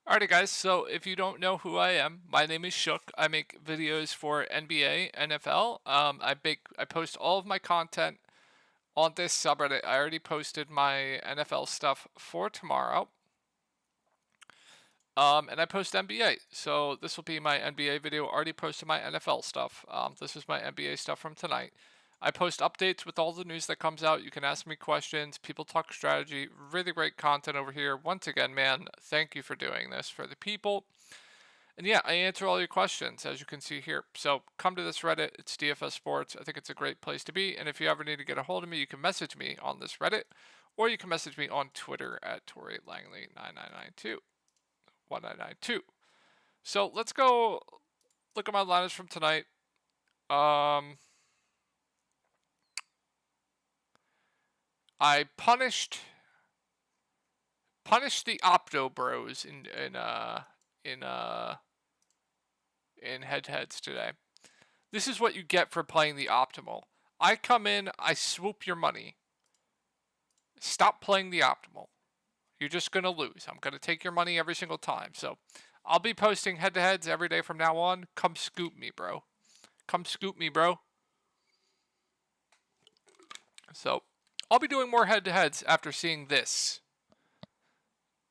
Alrighty guys, so if you don't know who I am, my name is Shook. I make videos for NBA, NFL. I post all of my content on this subreddit. I already posted my NFL stuff for tomorrow. And I post NBA. So this will be my NBA video. Already posted my NFL stuff. This is my NBA stuff from tonight. I post updates with all the news that comes out. You can ask me questions. People talk strategy. Really great content over here. Once again, man, thank you for doing this for the people. And yeah, I answer all your questions, as you can see here. So come to this Reddit. It's DFS Sports. I think it's a great place to be. And if you ever need to get a hold of me, you can message me on this Reddit, or you can message me on Twitter at Tori Langley 9992 1992. So let's go look at my lineups from tonight. I punished the Opto Bros in head-to-heads today. This is what you get for playing the optimal. I come in, I swoop your money. Stop playing the optimal. You're just going to lose. I'm going to take your money every single time. So I'll be posting head-to-heads every day from now on. Come scoop me, bro. Come scoop me, bro. So I'll be doing more head-to-heads after seeing this.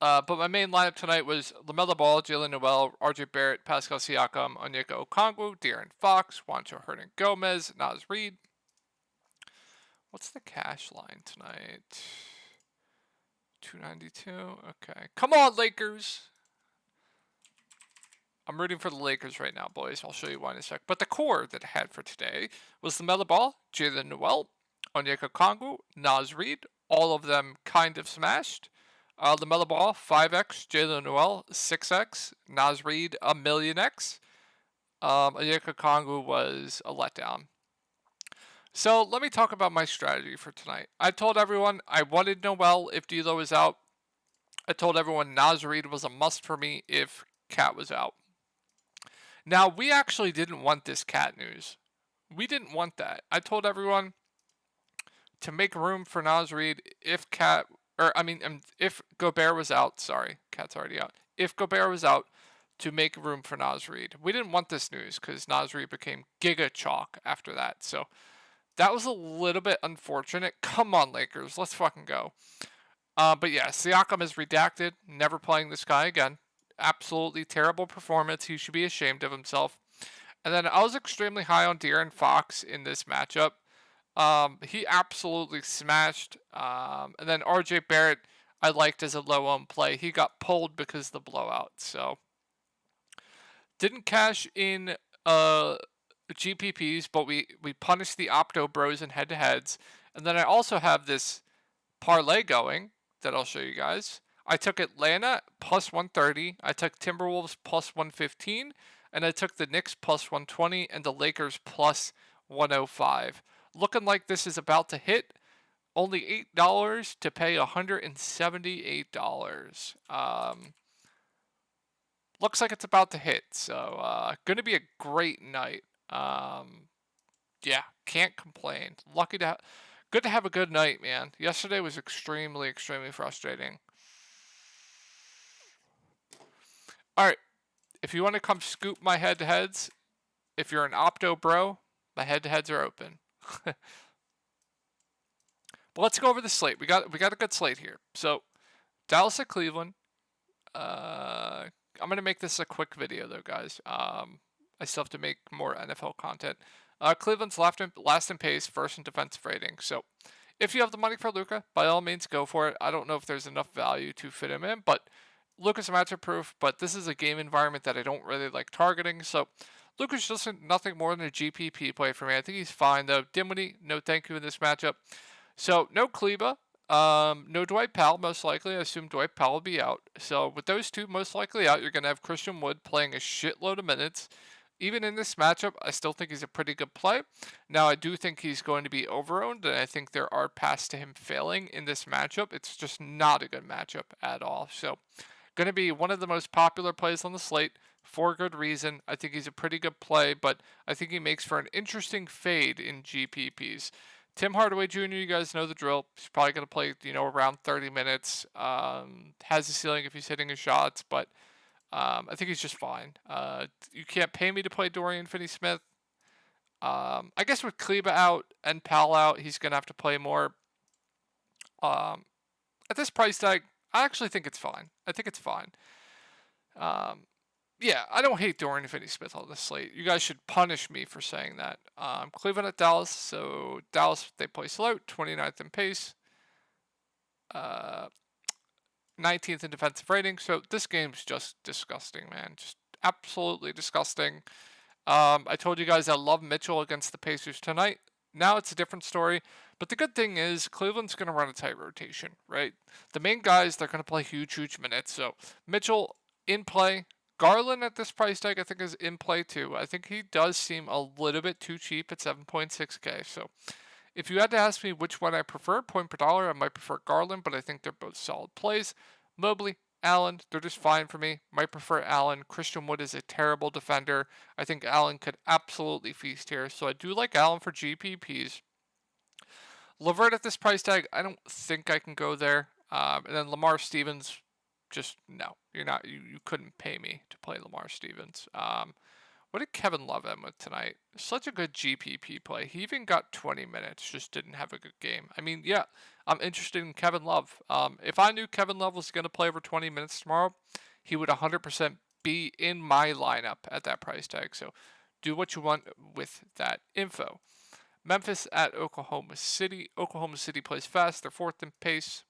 But my main lineup tonight was LaMelo Ball, Jalen Noel, RJ Barrett, Pascal Siakam, Onyeka Okongwu, De'Aaron Fox, Juancho Hernan-Gomez, Naz Reid. What's the cash line tonight? 292. Okay. Come on, Lakers. I'm rooting for the Lakers right now, boys. I'll show you why in a sec. But the core that I had for today was LaMelo Ball, Jalen Noel, Onyeka Okongwu, Naz Reid. All of them kind of smashed. LaMelo Ball, 5x. Jalen Noel, 6x. Naz Reid, 1,000,000x. Onyeka Okongwu was a letdown. So let me talk about my strategy for tonight. I told everyone I wanted Noel if D'Lo was out. I told everyone Naz Reid was a must for me if Cat was out. Now, we actually didn't want this Cat news. We didn't want that. I told everyone to make room for Naz Reid if if Gobert was out. Sorry, Cat's already out. If Gobert was out, to make room for Naz Reid. We didn't want this news because Naz Reid became Giga Chalk after that. So that was a little bit unfortunate. Come on, Lakers. Let's fucking go. But yeah, Siakam is redacted. Never playing this guy again. Absolutely terrible performance. He should be ashamed of himself. And then I was extremely high on De'Aaron Fox in this matchup. He absolutely smashed. And then RJ Barrett I liked as a low-owned play. He got pulled because of the blowout. So didn't cash in GPPs, but we punished the Opto Bros in head-to-heads. And then I also have this parlay going that I'll show you guys. I took Atlanta plus 130. I took Timberwolves plus 115. And I took the Knicks plus 120 and the Lakers plus 105. Looking like this is about to hit. Only $8 to pay $178. Looks like it's about to hit. So going to be a great night. Yeah, can't complain. Good to have a good night, man. Yesterday was extremely, extremely frustrating. Alright, if you want to come scoop my head-to-heads, if you're an Opto bro, my head-to-heads are open. But let's go over the slate. We got a good slate here. So, Dallas at Cleveland. I'm going to make this a quick video, though, guys. I still have to make more NFL content. Cleveland's last in pace, first in defensive rating. So, if you have the money for Luka, by all means, go for it. I don't know if there's enough value to fit him in, but Luka's matchup proof. But this is a game environment that I don't really like targeting. So, Luka's just nothing more than a GPP play for me. I think he's fine, though. Dinwiddie, no thank you in this matchup. So, no Kleba. No Dwight Powell, most likely. I assume Dwight Powell will be out. So, with those two most likely out, you're going to have Christian Wood playing a shitload of minutes. Even in this matchup, I still think he's a pretty good play. Now, I do think he's going to be over-owned, and I think there are paths to him failing in this matchup. It's just not a good matchup at all. So, going to be one of the most popular plays on the slate for good reason. I think he's a pretty good play, but I think he makes for an interesting fade in GPPs. Tim Hardaway Jr., you guys know the drill. He's probably going to play, around 30 minutes. Has a ceiling if he's hitting his shots, but I think he's just fine. You can't pay me to play Dorian Finney-Smith. I guess with Kleba out and Powell out, he's going to have to play more. At this price tag, I actually think it's fine. I think it's fine. Yeah, I don't hate Dorian Finney-Smith on the slate. You guys should punish me for saying that. Cleveland at Dallas. So Dallas, they play slow, 29th in pace, 19th in defensive rating. So this game's just disgusting, man. Just absolutely disgusting. I told you guys I love Mitchell against the Pacers tonight. Now it's a different story. But the good thing is Cleveland's going to run a tight rotation, right? The main guys, they're going to play huge minutes. So Mitchell in play. Garland at this price tag, I think, is in play too. I think he does seem a little bit too cheap at 7.6K. So if you had to ask me which one I prefer, point per dollar, I might prefer Garland, but I think they're both solid plays. Mobley, Allen, they're just fine for me. Might prefer Allen. Christian Wood is a terrible defender. I think Allen could absolutely feast here. So I do like Allen for GPPs. LeVert at this price tag, I don't think I can go there. And then Lamar Stevens, just no. You couldn't pay me to play Lamar Stevens. What did Kevin Love end with tonight? Such a good GPP play. He even got 20 minutes, just didn't have a good game. I mean, yeah, I'm interested in Kevin Love. If I knew Kevin Love was going to play over 20 minutes tomorrow, he would 100% be in my lineup at that price tag. So do what you want with that info. Memphis at Oklahoma City. Oklahoma City plays fast. They're 4th in pace,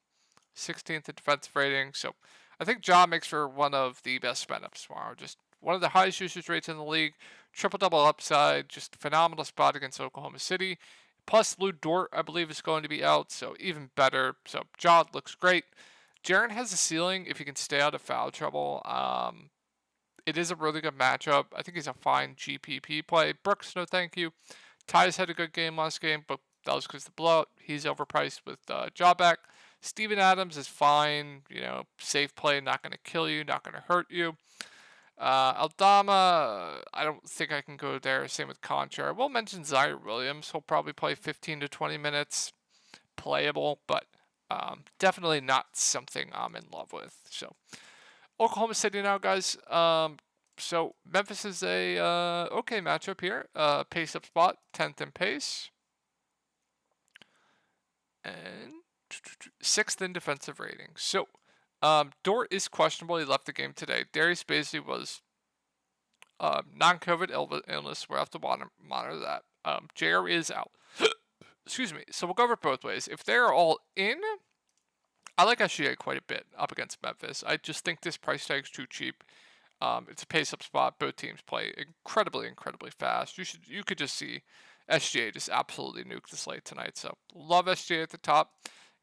16th in defensive rating. So I think Ja makes for one of the best spend ups tomorrow. Just one of the highest usage rates in the league. Triple-double upside. Just a phenomenal spot against Oklahoma City. Plus, Lou Dort, I believe, is going to be out, so even better. So Ja looks great. Jaren has a ceiling if he can stay out of foul trouble. It is a really good matchup. I think he's a fine GPP play. Brooks, no thank you. Tyus had a good game last game, but that was because of the blowout. He's overpriced with Ja back. Steven Adams is fine. Safe play, not going to kill you, not going to hurt you. Aldama, I don't think I can go there. Same with Concha. I will mention Zaire Williams. He'll probably play 15 to 20 minutes. Playable, but definitely not something I'm in love with. So, Oklahoma City now, guys. So Memphis is a okay matchup here. Pace up spot, 10th in pace. And 6th in defensive rating. So Dort is questionable. He left the game today. Darius Bazley was non-COVID illness. We'll have to monitor that. JR is out. Excuse me. So we'll go over it both ways. If they're all in, I like SGA quite a bit up against Memphis. I just think this price tag is too cheap. It's a pace-up spot. Both teams play incredibly fast. You could just see SGA just absolutely nuke the slate tonight. So love SGA at the top.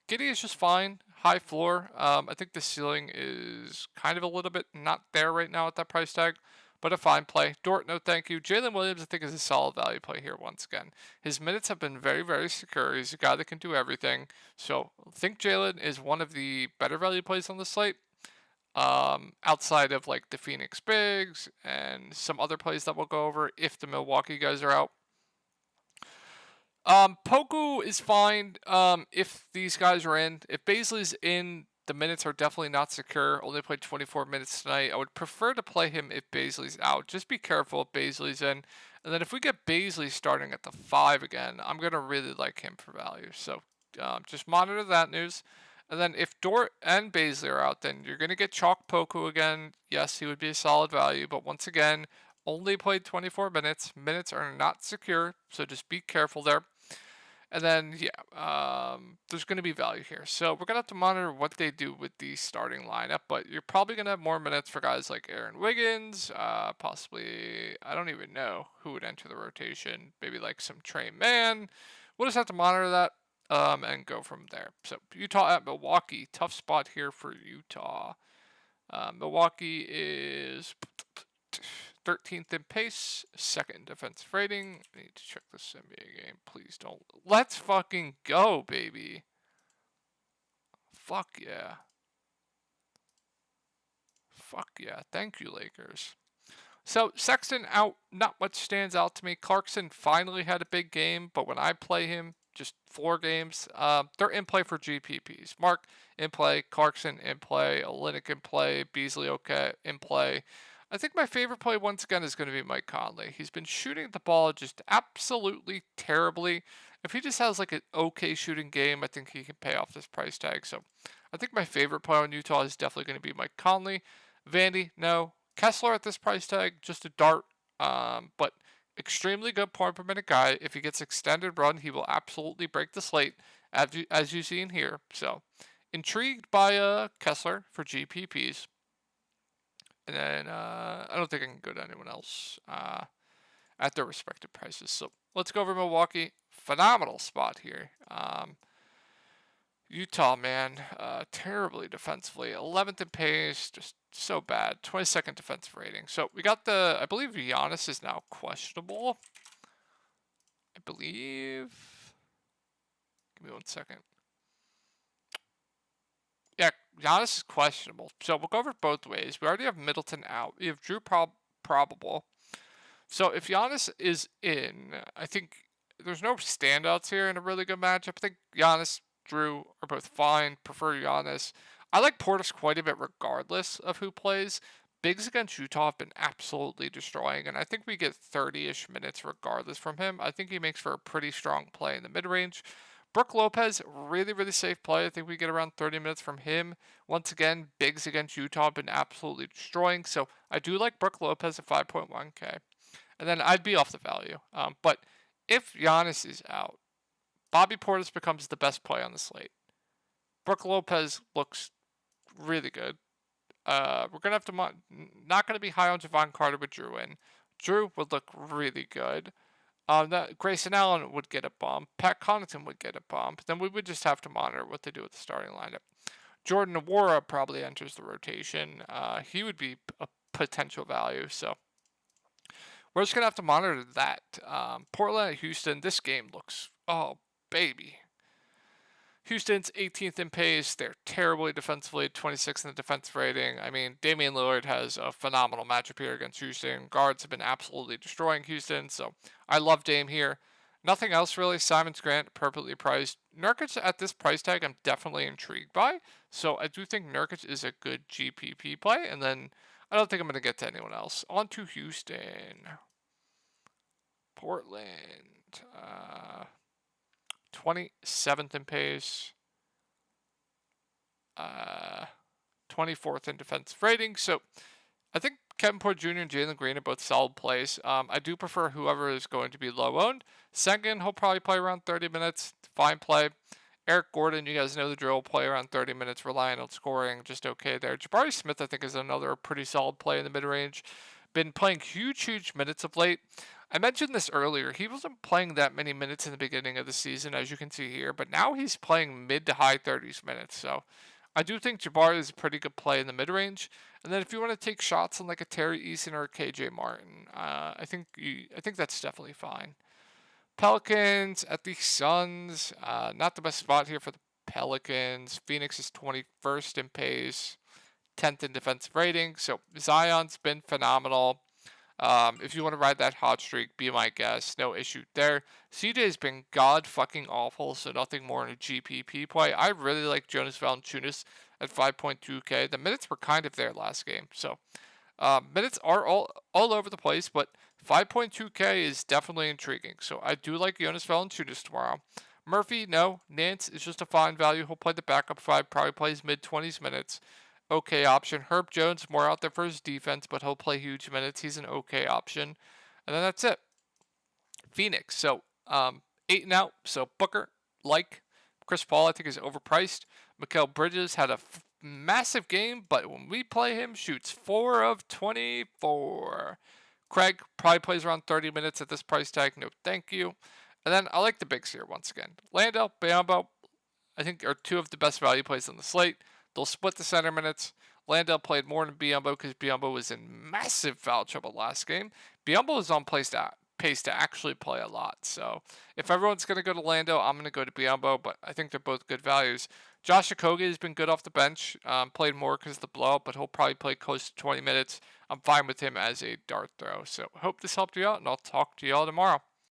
Giddey is just fine. High floor. I think the ceiling is kind of a little bit not there right now at that price tag, but a fine play. Dort, no thank you. Jalen Williams, I think, is a solid value play here once again. His minutes have been very secure. He's a guy that can do everything. So I think Jalen is one of the better value plays on the slate. Outside of like the Phoenix Bigs and some other plays that we'll go over if the Milwaukee guys are out. Poku is fine if these guys are in. If Bazley's in, the minutes are definitely not secure. Only played 24 minutes tonight. I would prefer to play him if Bazley's out. Just be careful if Bazley's in. And then if we get Bazley starting at the 5 again, I'm going to really like him for value. So just monitor that news. And then if Dort and Bazley are out, then you're going to get Chalk Poku again. Yes, he would be a solid value. But once again, only played 24 minutes. Minutes are not secure. So just be careful there. And then, yeah, there's going to be value here. So we're going to have to monitor what they do with the starting lineup. But you're probably going to have more minutes for guys like Aaron Wiggins. Possibly, I don't even know who would enter the rotation. Maybe like some Trey Mann. We'll just have to monitor that and go from there. So Utah at Milwaukee. Tough spot here for Utah. Milwaukee is 13th in pace, 2nd in defensive rating. I need to check this NBA game. Please don't. Let's fucking go, baby. Fuck yeah. Fuck yeah. Thank you, Lakers. So, Sexton out. Not much stands out to me. Clarkson finally had a big game, but when I play him, just floor games. They're in play for GPPs. Mark in play, Clarkson in play, Olynyk in play, Beasley in play. I think my favorite play once again is going to be Mike Conley. He's been shooting the ball just absolutely terribly. If he just has like an okay shooting game, I think he can pay off this price tag. So I think my favorite play on Utah is definitely going to be Mike Conley. Vandy, no. Kessler at this price tag, just a dart. But extremely good point per minute guy. If he gets extended run, he will absolutely break the slate, as you see in here. So intrigued by Kessler for GPPs. And then I don't think I can go to anyone else at their respective prices. So let's go over Milwaukee. Phenomenal spot here. Utah, man, terribly defensively. 11th in pace, just so bad. 22nd defensive rating. So we got I believe Giannis is now questionable. I believe. Give me 1 second. Yeah, Giannis is questionable. So we'll go over it both ways. We already have Middleton out. We have Drew probable. So if Giannis is in, I think there's no standouts here in a really good matchup. I think Giannis, Drew are both fine. Prefer Giannis. I like Portis quite a bit regardless of who plays. Bigs against Utah have been absolutely destroying, and I think we get 30-ish minutes regardless from him. I think he makes for a pretty strong play in the mid-range. Brook Lopez, really, really safe play. I think we get around 30 minutes from him. Once again, bigs against Utah have been absolutely destroying, so I do like Brook Lopez at 5.1K. And then I'd be off the value. But if Giannis is out, Bobby Portis becomes the best play on the slate. Brook Lopez looks really good. We're going to have to not going to be high on Javon Carter with Drew in. Drew would look really good. Grayson Allen would get a bump. Pat Connaughton would get a bump. Then we would just have to monitor what they do with the starting lineup. Jordan Nwora probably enters the rotation. He would be a potential value. So we're just going to have to monitor that. Portland at Houston, this game looks, oh, baby. Houston's 18th in pace. They're terribly defensively, 26th in the defensive rating. I mean, Damian Lillard has a phenomenal matchup here against Houston. Guards have been absolutely destroying Houston, so I love Dame here. Nothing else really. Simons Grant, appropriately priced. Nurkic at this price tag, I'm definitely intrigued by. So I do think Nurkic is a good GPP play, and then I don't think I'm going to get to anyone else. On to Houston. Portland. 27th in pace. 24th in defensive rating. So I think Kevin Porter Jr. and Jalen Green are both solid plays. I do prefer whoever is going to be low owned. Sengun, he'll probably play around 30 minutes. Fine play. Eric Gordon, you guys know the drill, play around 30 minutes, relying on scoring, just okay there. Jabari Smith, I think, is another pretty solid play in the mid-range. Been playing huge minutes of late. I mentioned this earlier. He wasn't playing that many minutes in the beginning of the season, as you can see here, but now he's playing mid to high 30s minutes. So I do think Jabari is a pretty good play in the mid-range. And then if you want to take shots on like a Terry Eason or a KJ Martin, I think that's definitely fine. Pelicans at the Suns. Not the best spot here for the Pelicans. Phoenix is 21st in pace, 10th in defensive rating. So Zion's been phenomenal. If you want to ride that hot streak, be my guest. No issue there. CJ's been god fucking awful, so nothing more in a GPP play. I really like Jonas Valanciunas at 5.2K. The minutes were kind of there last game, so minutes are all over the place, but 5.2K is definitely intriguing. So I do like Jonas Valanciunas tomorrow. Murphy, no. Nance is just a fine value. He'll play the backup 5, probably plays mid-20s minutes. Okay option. Herb Jones, more out there for his defense, but he'll play huge minutes. He's an okay option. And then that's it. Phoenix. So 8 and out. So Booker, like Chris Paul, I think is overpriced. Mikal Bridges had a massive game, but when we play him, shoots 4 of 24. Craig probably plays around 30 minutes at this price tag. No, thank you. And then I like the bigs here once again. Landale, Biyombo, I think are 2 of the best value plays on the slate. They'll split the center minutes. Landale played more than Biyombo because Biyombo was in massive foul trouble last game. Biyombo is on pace to actually play a lot. So if everyone's going to go to Lando, I'm going to go to Biyombo, but I think they're both good values. Josh Okogie has been good off the bench. Played more because of the blowout, but he'll probably play close to 20 minutes. I'm fine with him as a dart throw. So hope this helped you out, and I'll talk to you all tomorrow.